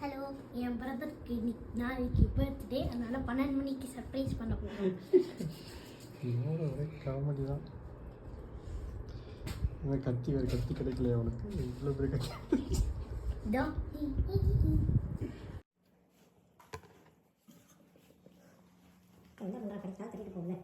Hello, என் பிரதருக்கு நாளைக்கு birthday, அதனால் 12 மணிக்கு சர்ப்ரைஸ் பண்ண போகிறோம். ஒரே காமெடி தான். கத்தி வேறு கத்தி கிடைக்கலையா அவனுக்கு? இவ்வளோ பெரிய கத்தி. கட்டிட்டு போகல.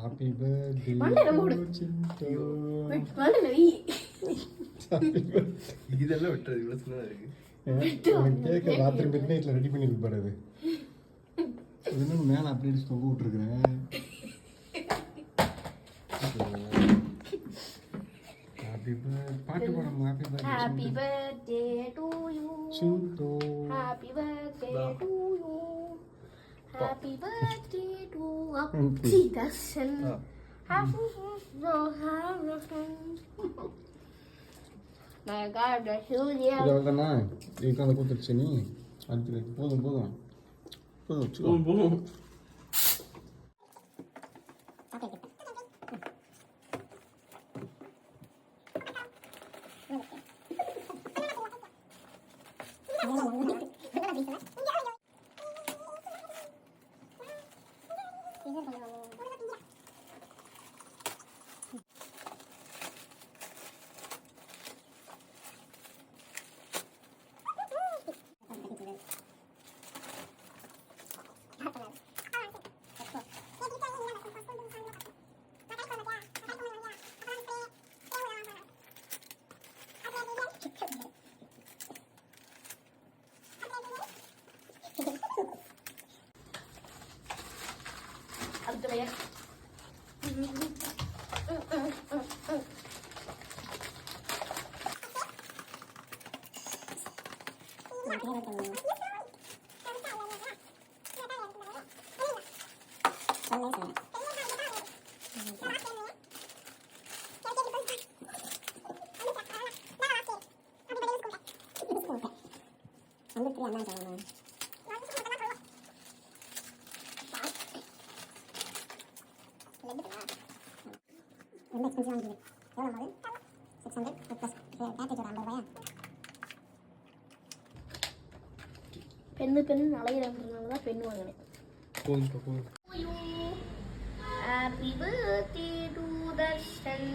ஹாப்பி பர்த்டே இதெல்லாம் விட்டுறது இவ்வளோ சின்னதாக இருக்கு. கேட்க ராத்திரி மிட் நைட்டில் ரெடி பண்ணிருக்கு பாரு. அது இன்னும் மேலே அப்படியே தொங்க விட்டுருக்குறேன். ஹாப்பி பர்த்டே பாட்டு பாடணும். Happy birthday to you. Happy birthday to you. Happy birthday to Appi Darshan. Happy நான் கார்ட சூர்யா. இவ்வளோதானா? இதுக்கு அந்த கூத்துருச்சு நீ. அடுத்து போதும் போதும் போதும் போதும். பெண்ணு அலையிறதுனால தான் பெண் வாங்கினேன். Happy birthday to Darshan.